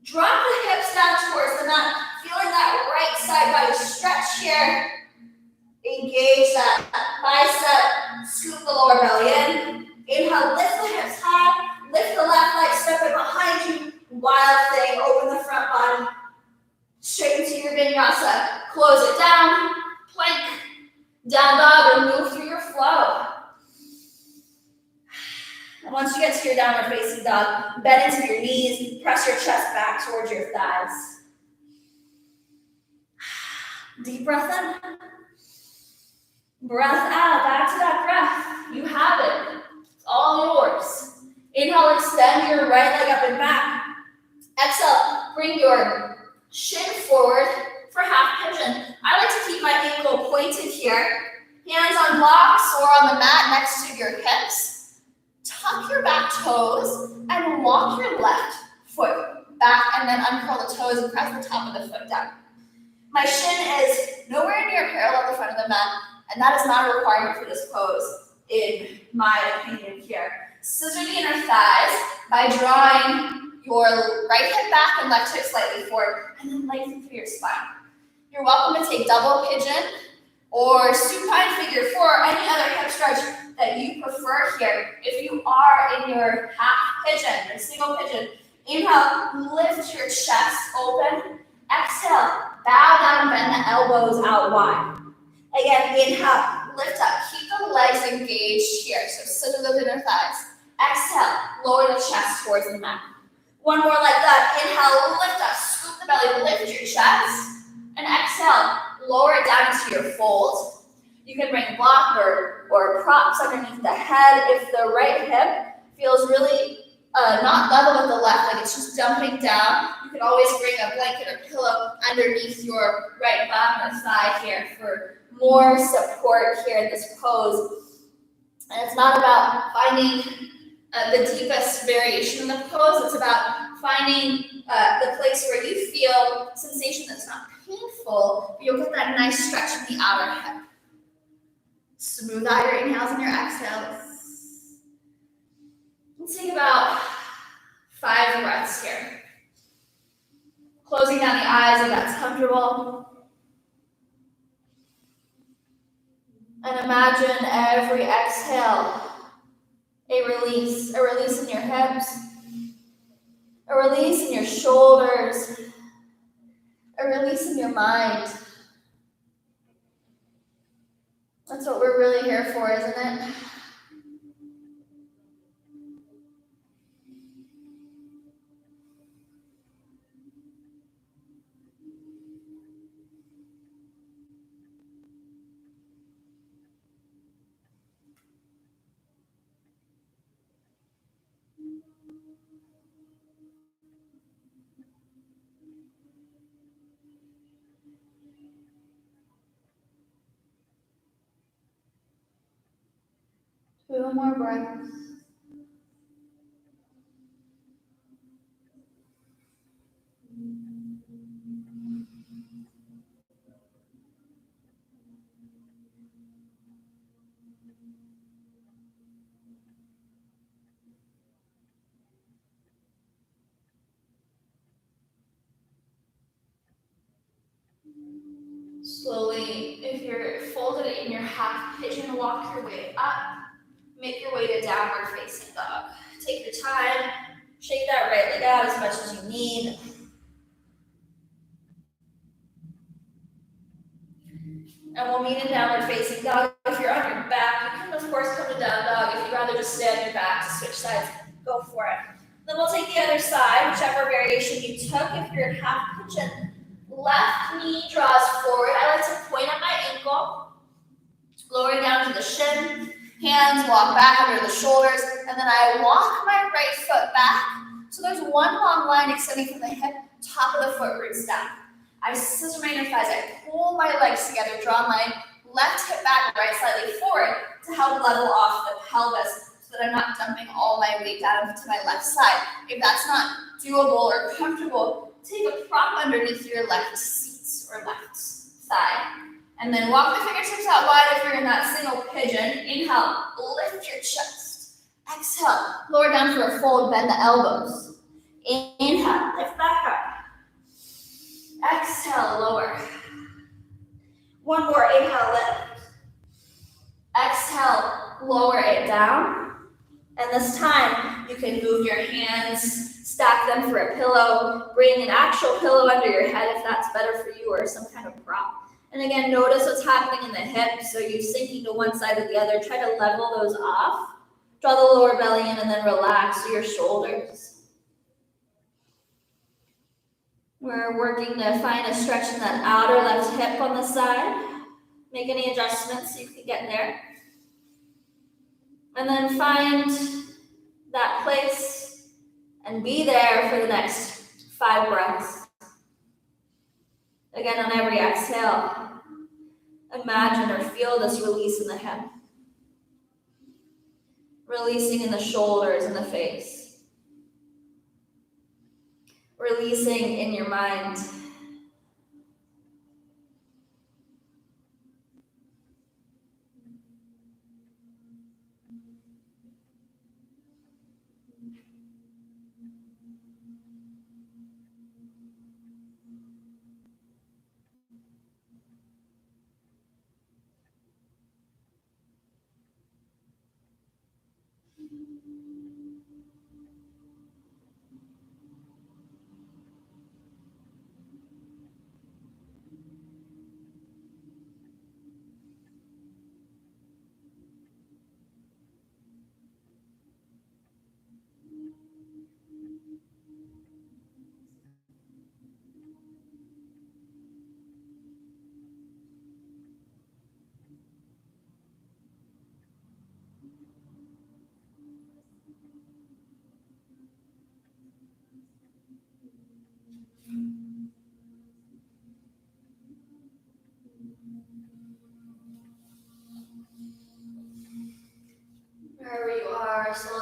Drop the hips down towards the mat. Feeling that right side body stretch here. Engage that bicep. Scoop the lower belly in. Inhale, lift the hips high. Lift the left leg, step it behind you. Wild thing, open the front body. Straight into your vinyasa. Close it down. Plank. Down dog or move through your flow. And once you get to your downward facing dog, bend into your knees. Press your chest back towards your thighs. Deep breath in. Breath out, back to that breath. You have it. It's all yours. Inhale, extend your right leg up and back. Exhale, bring your shin forward for half pigeon. I like to keep my ankle pointed here. Hands on blocks or on the mat next to your hips. Tuck your back toes and walk your left foot back and then uncurl the toes and press the top of the foot down. My shin is nowhere near parallel to the front of the mat, and that is not a requirement for this pose, in my opinion here. Scissor the inner thighs by drawing your right hip back and left hip slightly forward, and then lengthen through your spine. You're welcome to take double pigeon or supine figure 4, any other hip stretch that you prefer here. If you are in your half pigeon or single pigeon, inhale, lift your chest open. Exhale, bow down, bend the elbows out wide. Again, inhale, lift up. Keep the legs engaged here, so center those inner thighs. Exhale, lower the chest towards the mat. One more like that. Inhale, lift up, scoop the belly, lift your chest. And exhale, lower it down into your fold. You can bring block or props underneath the head. If the right hip feels really not level with the left, like it's just dumping down, you can always bring a blanket or pillow underneath your right bum or thigh here for more support here in this pose. And it's not about finding the deepest variation in the pose. It's about finding the place where you feel sensation that's not painful, but you'll get that nice stretch in the outer hip. Smooth out your inhales and your exhales. Let's take about 5 breaths here. Closing down the eyes if that's comfortable. And imagine every exhale, a release in your hips, a release in your shoulders, a release in your mind. That's what we're really here for, isn't it? Two more breaths. Slowly, if you're folded in your half pigeon, walk your way up. Make your way to downward facing dog. Take your time. Shake that right leg out as much as you need. And we'll meet in downward facing dog. If you're on your back, you can of course come to down dog. If you'd rather just stay on your back to switch sides, go for it. Then we'll take the other side, whichever variation you took. If you're in half pigeon, left knee draws forward. I like to point at my ankle, lowering down to the shin. Hands walk back under the shoulders, and then I walk my right foot back. So there's one long line extending from the hip, top of the foot roots down. I scissor my inner thighs, I pull my legs together, draw my left hip back, right slightly forward to help level off the pelvis so that I'm not dumping all my weight down to my left side. If that's not doable or comfortable, take a prop underneath your left seat or left thigh. And then walk the fingertips out wide if you're in that single pigeon. Inhale, lift your chest. Exhale, lower down for a fold, bend the elbows. Inhale, lift back up. Exhale, lower. One more, inhale, lift. Exhale, lower it down. And this time, you can move your hands, stack them for a pillow, bring an actual pillow under your head if that's better for you, or some kind of prop. And again, notice what's happening in the hips. So you're sinking to one side or the other. Try to level those off. Draw the lower belly in and then relax your shoulders. We're working to find a stretch in that outer left hip on the side. Make any adjustments so you can get there. And then find that place and be there for the next 5 breaths. Again, on every exhale, imagine or feel this release in the hip. Releasing in the shoulders and the face. Releasing in your mind.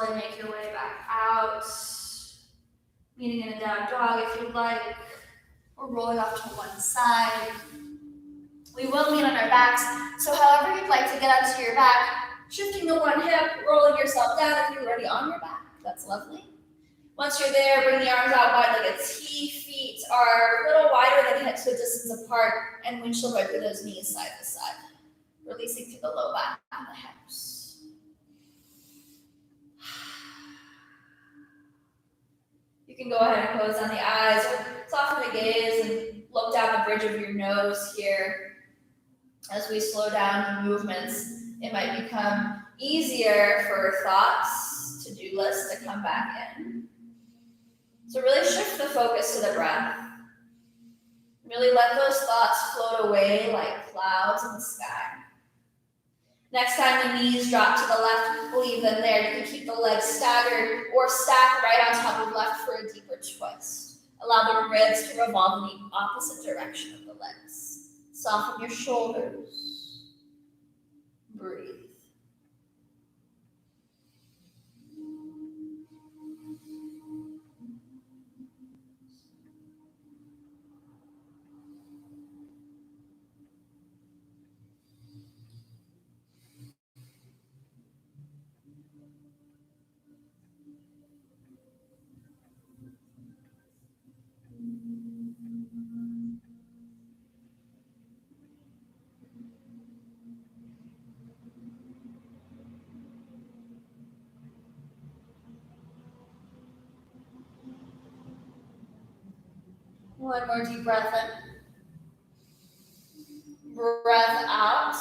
slowly make your way back out, meeting in a down dog if you'd like, or rolling off to one side. We will meet on our backs, so however you'd like to get onto your back, shifting the one hip, rolling yourself down if you're already on your back. That's lovely. Once you're there, bring the arms out wide like a T. Feet are a little wider than hips, so distance apart, and windshield right through those knees side to side. Releasing through the low back and the hips. You can go ahead and close down the eyes, or soften the gaze and look down the bridge of your nose here. As we slow down the movements, it might become easier for thoughts, to-do lists to come back in. So really shift the focus to the breath. Really let those thoughts float away like clouds in the sky. Next time the knees drop to the left, leave them there. You can keep the legs staggered or stack right on top of left for a deeper twist. Allow the ribs to revolve in the opposite direction of the legs. Soften your shoulders. Breathe. One more deep breath in. Breath out.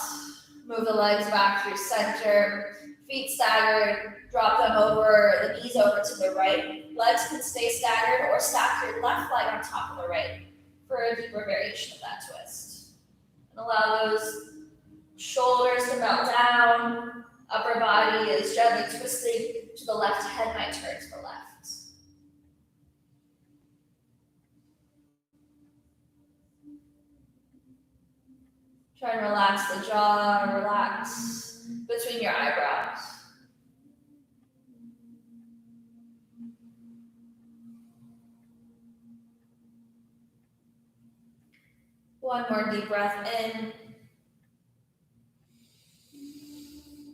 Move the legs back through center. Feet staggered. Drop them over, the knees over to the right. Legs can stay staggered or stack your left leg on top of the right for a deeper variation of that twist. And allow those shoulders to melt down. Upper body is gently twisting to the left. Head might turn to the left. Try and relax the jaw, relax between your eyebrows. One more deep breath in.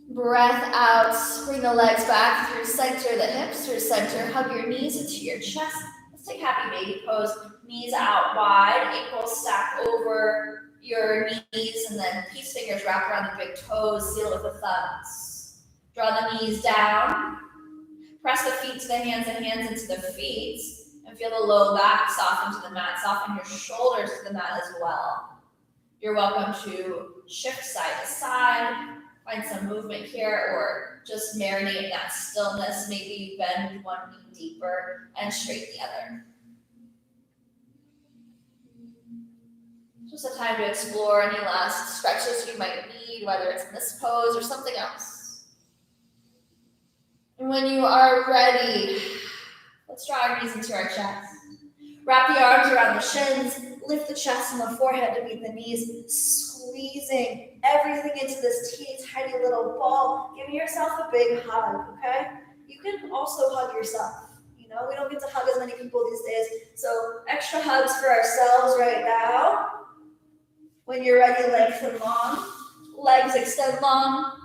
Breath out. Bring the legs back through center, the hips through center. Hug your knees into your chest. Let's take happy baby pose. Knees out wide, ankles stack over your knees, and then peace fingers wrap around the big toes, seal with the thumbs. Draw the knees down. Press the feet to the hands and hands into the feet. And feel the low back soften to the mat. Soften your shoulders to the mat as well. You're welcome to shift side to side. Find some movement here, or just marinate in that stillness. Maybe you bend one knee deeper and straighten the other. Just a time to explore any last stretches you might need, whether it's in this pose or something else. And when you are ready, let's draw our knees into our chest. Wrap the arms around the shins, lift the chest and the forehead to meet the knees, squeezing everything into this teeny tiny little ball. Give yourself a big hug, okay? You can also hug yourself. You know, we don't get to hug as many people these days, so extra hugs for ourselves right now. When you're ready, lengthen long. Legs extend long.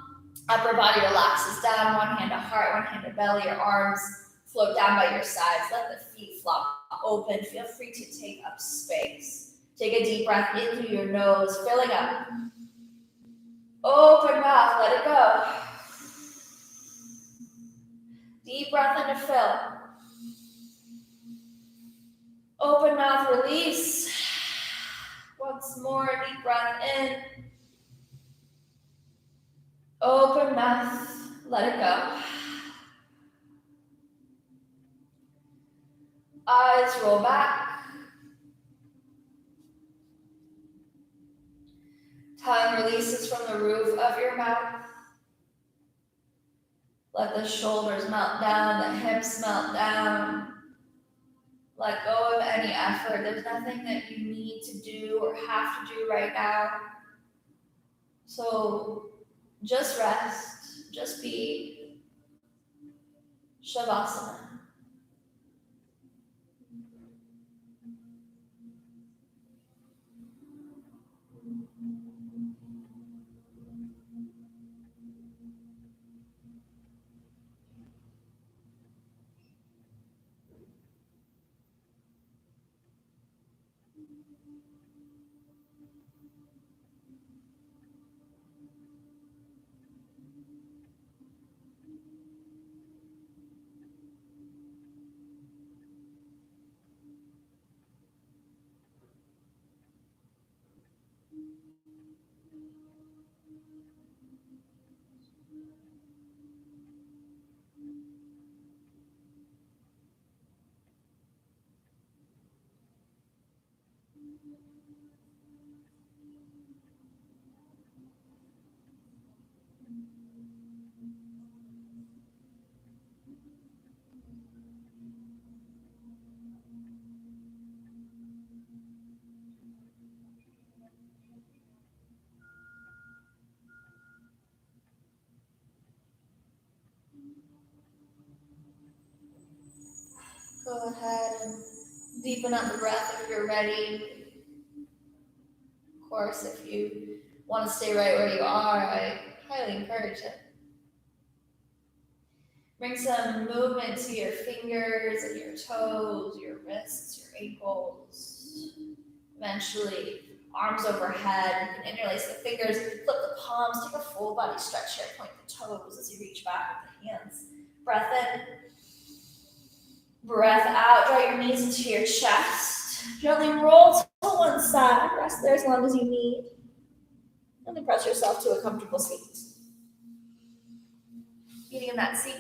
Upper body relaxes down. One hand to heart, one hand to belly. Your arms float down by your sides. Let the feet flop open. Feel free to take up space. Take a deep breath in through your nose, filling up. Open mouth, let it go. Deep breath in to fill. Open mouth, release. Once more, deep breath in. Open mouth, let it go. Eyes roll back. Tongue releases from the roof of your mouth. Let the shoulders melt down, the hips melt down. Let go of any effort. There's nothing that you need to do or have to do right now. So just rest, just be. Shavasana. Go ahead and deepen up the breath if you're ready. Of course, if you want to stay right where you are, I highly encourage it. Bring some movement to your fingers and your toes, your wrists, your ankles. Eventually, arms overhead. You can interlace the fingers, flip the palms, take a full body stretch here. Point the toes as you reach back with the hands. Breath in. Breath out. Draw your knees into your chest. Gently roll to one side. Rest there as long as you need. And then press yourself to a comfortable seat. Beating in that seat.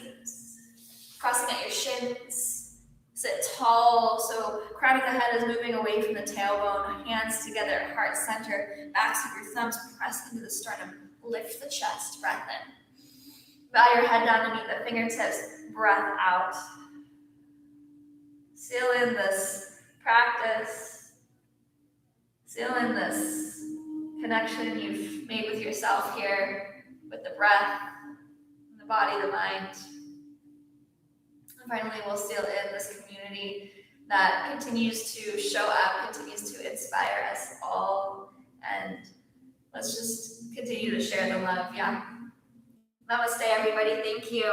Crossing at your shins. Sit tall, so crown of the head is moving away from the tailbone. Hands together at heart center. Backs of your thumbs press into the sternum. Lift the chest. Breath in. Bow your head down underneath the fingertips. Breath out. Seal in this practice. Seal in this connection you've made with yourself here, with the breath, the body, the mind. And finally, we'll seal in this community that continues to show up, continues to inspire us all. And let's just continue to share the love. Yeah. Namaste, everybody. Thank you.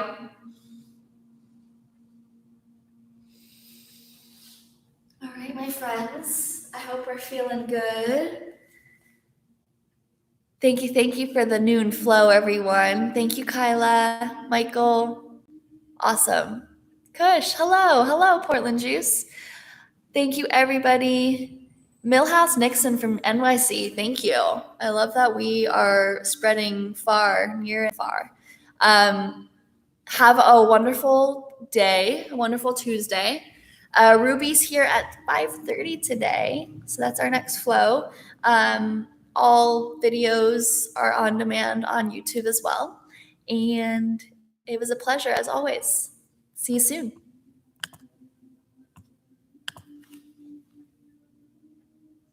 All right, my friends. I hope we're feeling good. Thank you for the noon flow, everyone. Thank you, Kyla, Michael. Awesome. Kush, hello, Portland Juice. Thank you, everybody. Millhouse Nixon from NYC, thank you. I love that we are spreading far, near and far. Have a wonderful day, a wonderful Tuesday. Ruby's here at 5:30 today, so that's our next flow. All videos are on demand on YouTube as well. And it was a pleasure as always. See you soon.